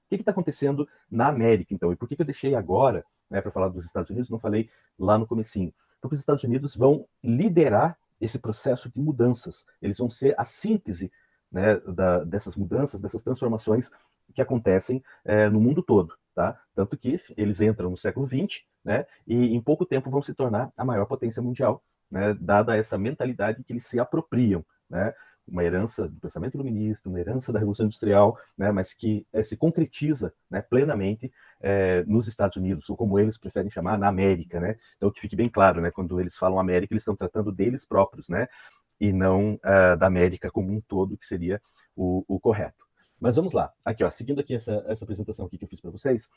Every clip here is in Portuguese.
que está acontecendo na América, então? E por que eu deixei agora, né, para falar dos Estados Unidos, não falei lá no comecinho? Porque os Estados Unidos vão liderar esse processo de mudanças. Eles vão ser a síntese, né, dessas mudanças, dessas transformações que acontecem no mundo todo. Tá? Tanto que eles entram no século XX, né, e em pouco tempo vão se tornar a maior potência mundial, né, dada essa mentalidade que eles se apropriam, né, uma herança do pensamento iluminista, uma herança da Revolução Industrial, né, mas que se concretiza, né, plenamente nos Estados Unidos, ou como eles preferem chamar, na América. Né? Então, que fique bem claro, né, quando eles falam América, eles estão tratando deles próprios, né, e não da América como um todo, que seria o correto. Mas vamos lá, aqui, ó, seguindo aqui essa apresentação aqui que eu fiz para vocês.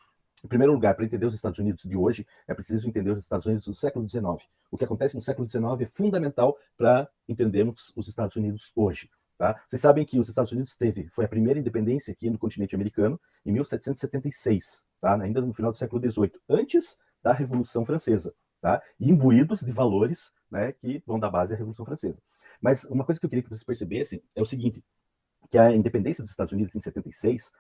Em primeiro lugar, para entender os Estados Unidos de hoje, é preciso entender os Estados Unidos do século XIX. O que acontece no século XIX é fundamental para entendermos os Estados Unidos hoje. Tá? Vocês sabem que os Estados Unidos foi a primeira independência aqui no continente americano em 1776, tá? Ainda no final do século XVIII, antes da Revolução Francesa, tá? E imbuídos de valores, né, que vão dar base à Revolução Francesa. Mas uma coisa que eu queria que vocês percebessem é o seguinte, que a independência dos Estados Unidos em 76,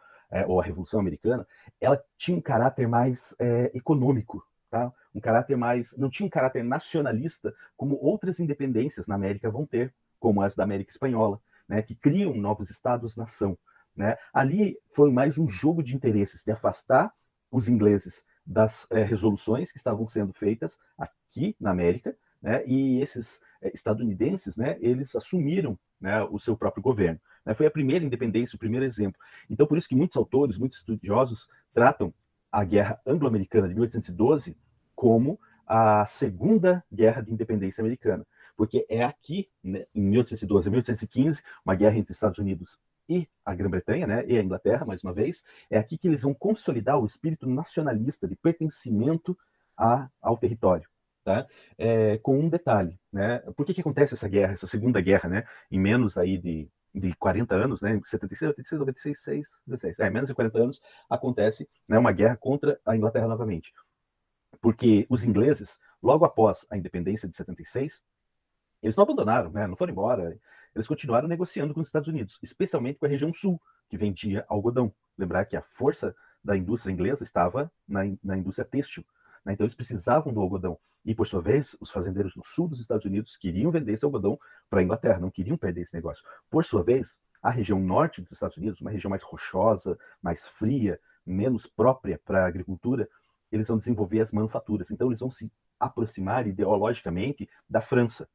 ou a Revolução Americana, ela tinha um caráter mais econômico, tá? Um caráter mais, não tinha um caráter nacionalista como outras independências na América vão ter, como as da América Espanhola, né, que criam novos estados-nação. Né? Ali foi mais um jogo de interesses, de afastar os ingleses das resoluções que estavam sendo feitas aqui na América, né? E esses estadunidenses, né, eles assumiram, né, o seu próprio governo. Né? Foi a primeira independência, o primeiro exemplo. Então, por isso que muitos autores, muitos estudiosos tratam a Guerra Anglo-Americana de 1812 como a segunda guerra de independência americana, porque é aqui, né, em 1812 a 1815, uma guerra entre Estados Unidos e a Grã-Bretanha, né, e a Inglaterra, mais uma vez, é aqui que eles vão consolidar o espírito nacionalista de pertencimento ao território. Tá? Com um detalhe, né? Por que acontece essa guerra, essa segunda guerra, né? Em menos aí de 40 anos, né? 76, 86, 96, 16, menos de 40 anos, acontece, né, uma guerra contra a Inglaterra novamente. Porque os ingleses, logo após a independência de 76, eles não abandonaram, né? Não foram embora. Eles continuaram negociando com os Estados Unidos, especialmente com a região sul, que vendia algodão. Lembrar que a força da indústria inglesa estava na indústria têxtil. Né? Então eles precisavam do algodão. E, por sua vez, os fazendeiros no sul dos Estados Unidos queriam vender esse algodão para a Inglaterra, não queriam perder esse negócio. Por sua vez, a região norte dos Estados Unidos, uma região mais rochosa, mais fria, menos própria para a agricultura, eles vão desenvolver as manufaturas. Então eles vão se aproximar ideologicamente da França.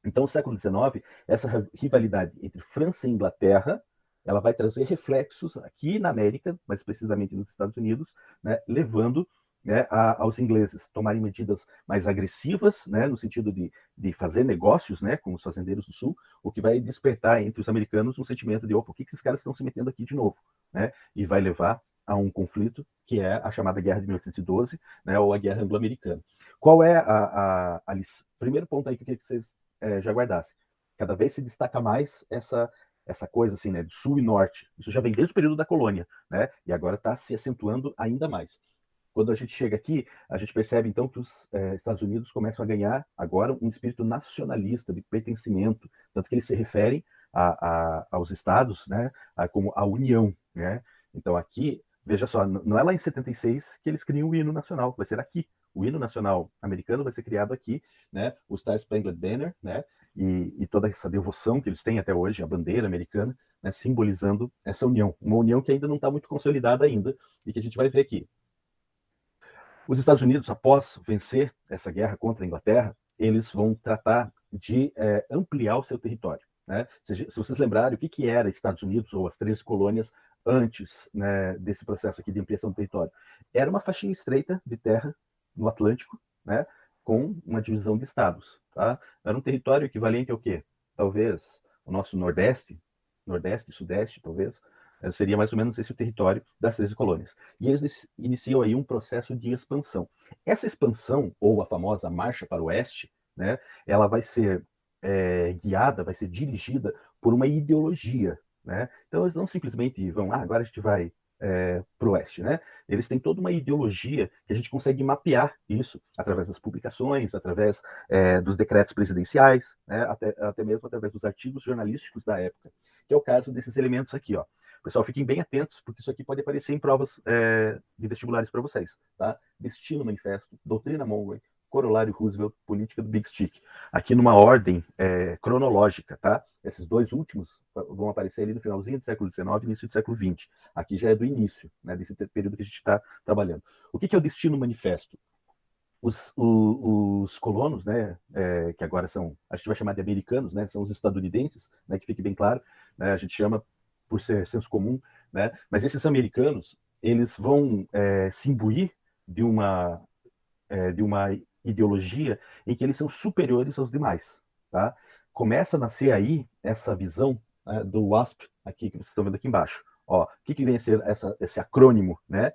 Então, no século XIX, essa rivalidade entre França e Inglaterra, ela vai trazer reflexos aqui na América, mais precisamente nos Estados Unidos, né, levando, né, aos ingleses tomarem medidas mais agressivas, né, no sentido de fazer negócios, né, com os fazendeiros do Sul, o que vai despertar entre os americanos um sentimento de, opa, o que esses caras estão se metendo aqui de novo? Né? E vai levar a um conflito que é a chamada Guerra de 1812, né, ou a Guerra Anglo-Americana. Qual é primeiro ponto aí que eu queria que vocês já guardasse? Cada vez se destaca mais essa coisa assim, né, de sul e norte. Isso já vem desde o período da colônia, né? E agora está se acentuando ainda mais. Quando a gente chega aqui, a gente percebe então que os Estados Unidos começam a ganhar agora um espírito nacionalista de pertencimento, tanto que eles se referem aos estados, né, como a União, né? Então aqui, veja só, não é lá em 76 que eles criam o hino nacional, vai ser aqui. O hino nacional americano vai ser criado aqui, né? O Star Spangled Banner, né? E toda essa devoção que eles têm até hoje, a bandeira americana, né, simbolizando essa união. Uma união que ainda não está muito consolidada ainda e que a gente vai ver aqui. Os Estados Unidos, após vencer essa guerra contra a Inglaterra, eles vão tratar de ampliar o seu território. Né? Se vocês lembrarem, o que era Estados Unidos ou as 13 colônias antes, né, desse processo aqui de ampliação do território? Era uma faixinha estreita de terra no Atlântico, né, com uma divisão de estados. Tá? Era um território equivalente ao quê? Talvez o nosso Nordeste e Sudeste, talvez, seria mais ou menos esse o território das 13 colônias. E eles iniciam aí um processo de expansão. Essa expansão, ou a famosa marcha para o oeste, né, ela vai ser guiada, vai ser dirigida por uma ideologia. Né? Então eles não simplesmente vão, agora a gente vai para o oeste. Né? Eles têm toda uma ideologia que a gente consegue mapear isso através das publicações, através dos decretos presidenciais, né? até mesmo através dos artigos jornalísticos da época, que é o caso desses elementos aqui. Ó. Pessoal, fiquem bem atentos, porque isso aqui pode aparecer em provas de vestibulares para vocês, tá? Destino Manifesto, Doutrina Monroe, Corolário Roosevelt, Política do Big Stick. Aqui numa ordem cronológica, tá? Esses dois últimos vão aparecer ali no finalzinho do século XIX e início do século XX. Aqui já é do início, né, desse período que a gente está trabalhando. O que é o Destino Manifesto? Os colonos, né, que agora são, a gente vai chamar de americanos, né, são os estadunidenses, né, que fique bem claro, né, a gente chama por ser senso comum, né, mas esses americanos, eles vão se imbuir de uma ideologia em que eles são superiores aos demais, tá? Começa a nascer aí essa visão do WASP, aqui que vocês estão vendo aqui embaixo. Ó, o que vem a ser esse acrônimo, né?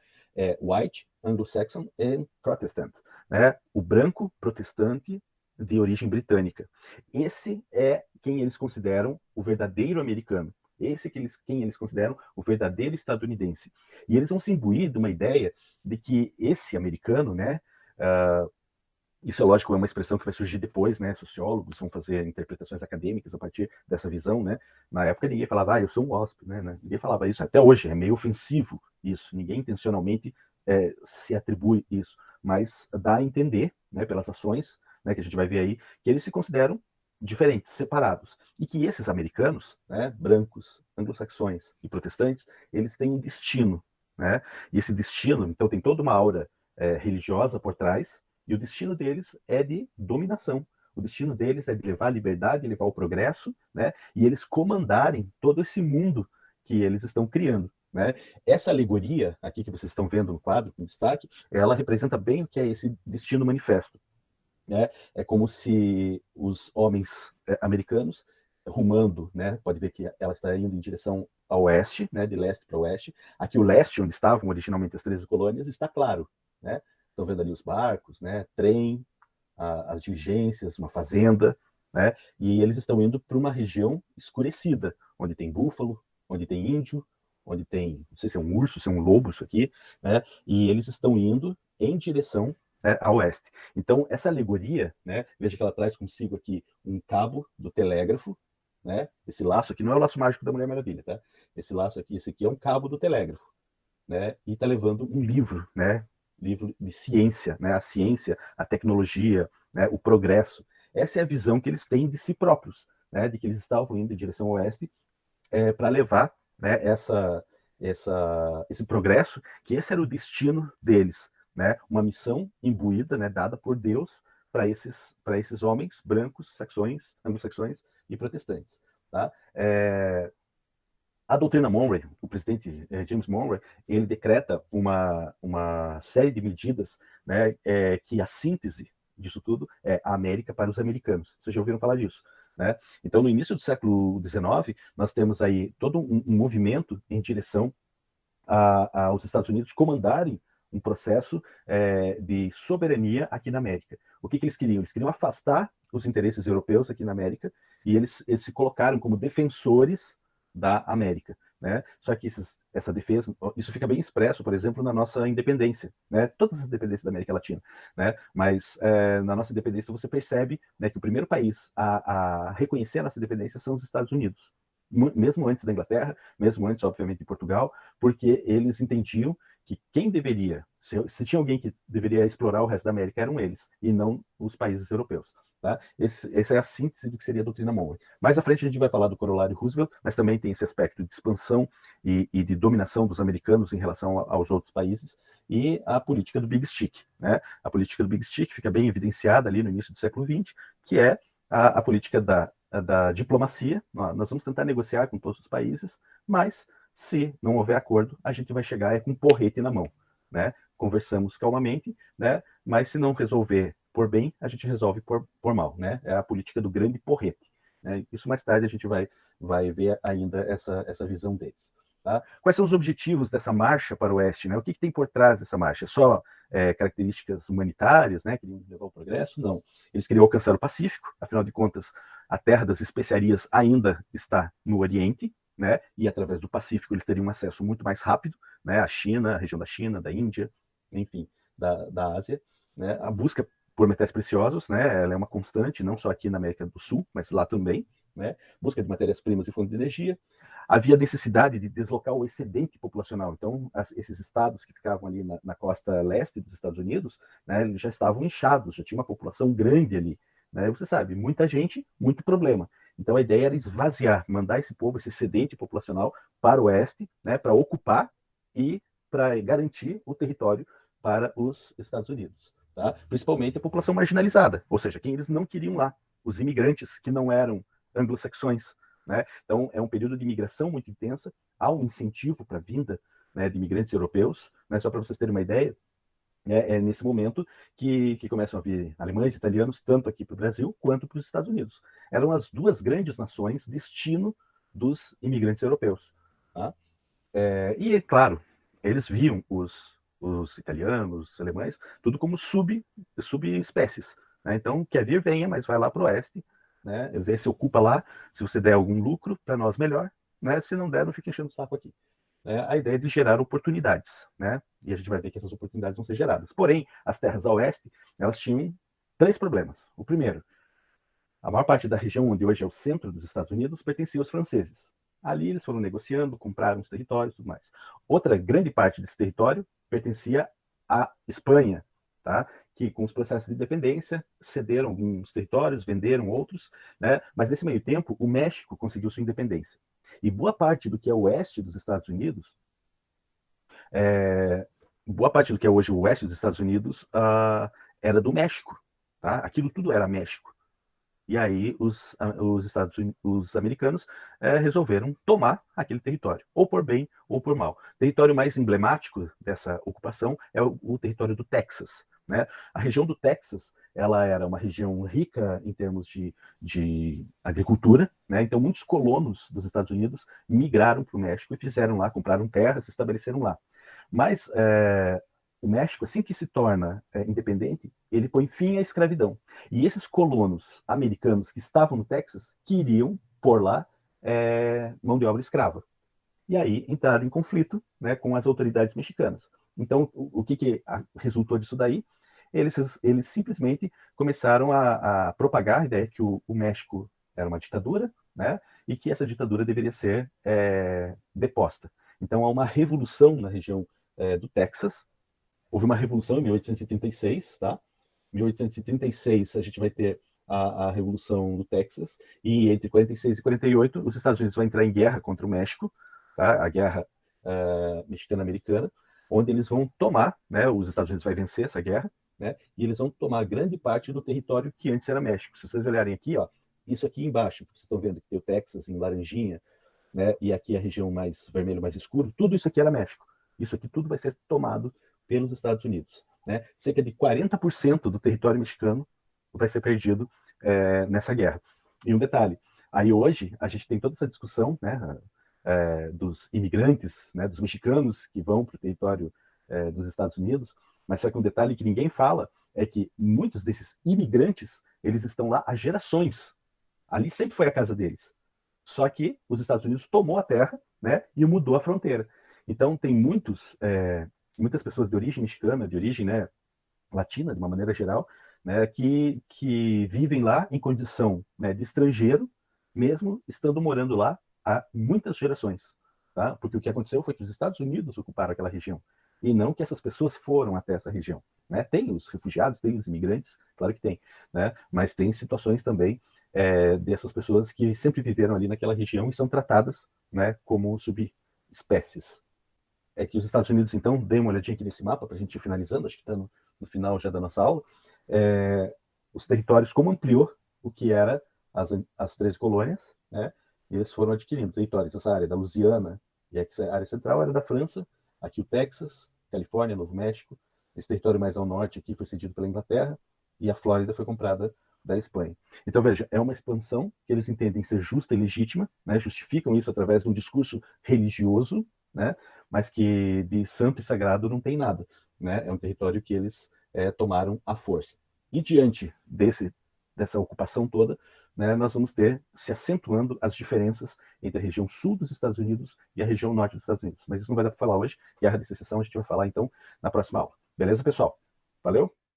White, Anglo-Saxon and Protestant, né? O branco protestante de origem britânica. Esse é quem eles consideram o verdadeiro americano. Esse é quem eles consideram o verdadeiro estadunidense. E eles vão se imbuir de uma ideia de que esse americano, né? Isso é lógico, é uma expressão que vai surgir depois, né? Sociólogos vão fazer interpretações acadêmicas a partir dessa visão, né? Na época ninguém falava, eu sou um WASP, né? Ninguém falava isso. Até hoje é meio ofensivo isso. Ninguém intencionalmente se atribui isso, mas dá a entender, né? Pelas ações, né? Que a gente vai ver aí, que eles se consideram diferentes, separados, e que esses americanos, né? Brancos, anglo-saxões e protestantes, eles têm um destino, né? E esse destino, então, tem toda uma aura religiosa por trás. E o destino deles é de dominação. O destino deles é de levar a liberdade, levar o progresso, né? E eles comandarem todo esse mundo que eles estão criando, né? Essa alegoria aqui que vocês estão vendo no quadro com destaque, ela representa bem o que é esse destino manifesto, né? É como se os homens americanos rumando, né? Pode ver que ela está indo em direção ao oeste, né? De leste para oeste. Aqui o leste, onde estavam originalmente as 13 colônias, está claro, né? Estão vendo ali os barcos, né? Trem, as diligências, uma fazenda, né? E eles estão indo para uma região escurecida, onde tem búfalo, onde tem índio, onde tem, não sei se é um urso, se é um lobo isso aqui, né? E eles estão indo em direção a oeste. Então, essa alegoria, né? Veja que ela traz consigo aqui um cabo do telégrafo, né? Esse laço aqui não é o laço mágico da Mulher Maravilha, tá? Esse laço aqui, esse aqui é um cabo do telégrafo, né? E está levando um livro, né? Livro de ciência, né? A ciência, a tecnologia, né? O progresso. Essa é a visão que eles têm de si próprios, né? De que eles estavam indo em direção ao oeste para levar, né? Esse progresso, que esse era o destino deles, né? Uma missão imbuída, né? Dada por Deus para esses homens brancos, saxões, anglo-saxões e protestantes, tá? A doutrina Monroe, o presidente James Monroe, ele decreta uma série de medidas, né, que a síntese disso tudo é a América para os americanos. Vocês já ouviram falar disso, né? Então, no início do século XIX, nós temos aí todo um movimento em direção aos Estados Unidos comandarem um processo de soberania aqui na América. O que eles queriam? Eles queriam afastar os interesses europeus aqui na América e eles se colocaram como defensores da América, né? Só que essa defesa, isso fica bem expresso, por exemplo, na nossa independência, né? Todas as independências da América Latina, né? Mas na nossa independência você percebe, né, que o primeiro país a reconhecer a nossa independência são os Estados Unidos, mesmo antes da Inglaterra, mesmo antes, obviamente, de Portugal, porque eles entendiam que quem deveria, se tinha alguém que deveria explorar o resto da América, eram eles, e não os países europeus. Tá? Essa é a síntese do que seria a doutrina Monroe. Mais à frente a gente vai falar do corolário Roosevelt, mas também tem esse aspecto de expansão e de dominação dos americanos em relação aos outros países, e a política do Big Stick. Né? A política do Big Stick fica bem evidenciada ali no início do século XX, que é a política da diplomacia. Nós vamos tentar negociar com todos os países, mas se não houver acordo, a gente vai chegar com um porrete na mão, né? Conversamos calmamente, né? Mas se não resolver por bem, a gente resolve por mal, né? É a política do grande porrete, né? Isso mais tarde a gente vai ver ainda essa visão deles. Tá? Quais são os objetivos dessa marcha para o oeste, né? O que tem por trás dessa marcha? É só características humanitárias, né? Queriam levar o progresso? Não. Eles queriam alcançar o Pacífico, afinal de contas, a terra das especiarias ainda está no Oriente, né? E através do Pacífico eles teriam um acesso muito mais rápido, né? A China, a região da China, da Índia, enfim, da Ásia, né? A busca por metais preciosos, né? Ela é uma constante, não só aqui na América do Sul, mas lá também, né? Busca de matérias-primas e fontes de energia. havia necessidade de deslocar o excedente populacional. Então, esses estados que ficavam ali na costa leste dos Estados Unidos, né, eles já estavam inchados, já tinha uma população grande ali. Né? Você sabe, muita gente, muito problema. Então, a ideia era esvaziar, mandar esse povo, esse excedente populacional, para o oeste, né, para ocupar e para garantir o território para os Estados Unidos. Tá? Principalmente a população marginalizada, ou seja, quem eles não queriam lá, os imigrantes que não eram anglo-saxões. Né? Então, é um período de imigração muito intensa, há um incentivo para a vinda, né, de imigrantes europeus, né? Só para vocês terem uma ideia, é nesse momento que começam a vir alemães, italianos, tanto aqui para o Brasil quanto para os Estados Unidos. Eram as duas grandes nações destino dos imigrantes europeus. Tá? E, claro, eles viam os italianos, os alemães, tudo como subespécies. Né? Então, quer vir, venha, mas vai lá para o oeste, né? Vê se ocupa lá, se você der algum lucro, para nós melhor, né? Se não der, não fica enchendo o saco aqui. A ideia é de gerar oportunidades, né? E a gente vai ver que essas oportunidades vão ser geradas. Porém, as terras a oeste, elas tinham 3 problemas. O primeiro, a maior parte da região onde hoje é o centro dos Estados Unidos pertencia aos franceses. Ali eles foram negociando, compraram os territórios e tudo mais. Outra grande parte desse território pertencia à Espanha, tá? Que com os processos de independência cederam alguns territórios, venderam outros, né? Mas nesse meio tempo o México conseguiu sua independência. E boa parte do que é o oeste dos Estados Unidos, boa parte do que é hoje o oeste dos Estados Unidos era do México, tá? Aquilo tudo era México. E aí os americanos resolveram tomar aquele território, ou por bem ou por mal. O território mais emblemático dessa ocupação é o território do Texas. Né? A região do Texas, ela era uma região rica em termos de agricultura, né? Então muitos colonos dos Estados Unidos migraram para o México e fizeram lá, compraram terras, se estabeleceram lá. Mas o México, assim que se torna independente, ele põe fim à escravidão. E esses colonos americanos que estavam no Texas queriam pôr lá mão de obra escrava. E aí entraram em conflito, né, com as autoridades mexicanas. Então, o que resultou disso daí? Eles simplesmente começaram a propagar a ideia que o México era uma ditadura, né, e que essa ditadura deveria ser deposta. Então, há uma revolução na região do Texas. Houve uma revolução em 1836, tá? Em 1836 a gente vai ter a Revolução do Texas, e entre 46 e 48 os Estados Unidos vão entrar em guerra contra o México, tá? A guerra mexicana-americana, onde eles vão tomar, né? Os Estados Unidos vai vencer essa guerra, né? E eles vão tomar grande parte do território que antes era México. Se vocês olharem aqui, ó, isso aqui embaixo, vocês estão vendo que tem o Texas em laranjinha, né? E aqui a região mais vermelho, mais escuro, tudo isso aqui era México. Isso aqui tudo vai ser tomado pelos Estados Unidos. Né? Cerca de 40% do território mexicano vai ser perdido nessa guerra. E um detalhe, aí hoje a gente tem toda essa discussão, né, dos imigrantes, né, dos mexicanos que vão para o território dos Estados Unidos, mas só que um detalhe que ninguém fala é que muitos desses imigrantes, eles estão lá há gerações. Ali sempre foi a casa deles. Só que os Estados Unidos tomou a terra, né, e mudou a fronteira. Então tem muitas pessoas de origem mexicana, de origem, né, latina, de uma maneira geral, né, que vivem lá em condição, né, de estrangeiro, mesmo estando morando lá há muitas gerações. Tá? Porque o que aconteceu foi que os Estados Unidos ocuparam aquela região, e não que essas pessoas foram até essa região. Né? Tem os refugiados, tem os imigrantes, claro que tem, né? Mas tem situações também dessas pessoas que sempre viveram ali naquela região e são tratadas, né, como subespécies. É que os Estados Unidos, então, dê uma olhadinha aqui nesse mapa para a gente ir finalizando, acho que está no final já da nossa aula, os territórios, como ampliou o que era as 13 colônias, né, e eles foram adquirindo territórios. Essa área da Louisiana e a área central era da França, aqui o Texas, Califórnia, Novo México, esse território mais ao norte aqui foi cedido pela Inglaterra, e a Flórida foi comprada da Espanha. Então, veja, é uma expansão que eles entendem ser justa e legítima, né, justificam isso através de um discurso religioso, né, mas que de santo e sagrado não tem nada. Né? É um território que eles tomaram à força. E diante dessa ocupação toda, né, nós vamos ter se acentuando as diferenças entre a região sul dos Estados Unidos e a região norte dos Estados Unidos. Mas isso não vai dar para falar hoje. Guerra de Secessão a gente vai falar, então, na próxima aula. Beleza, pessoal? Valeu?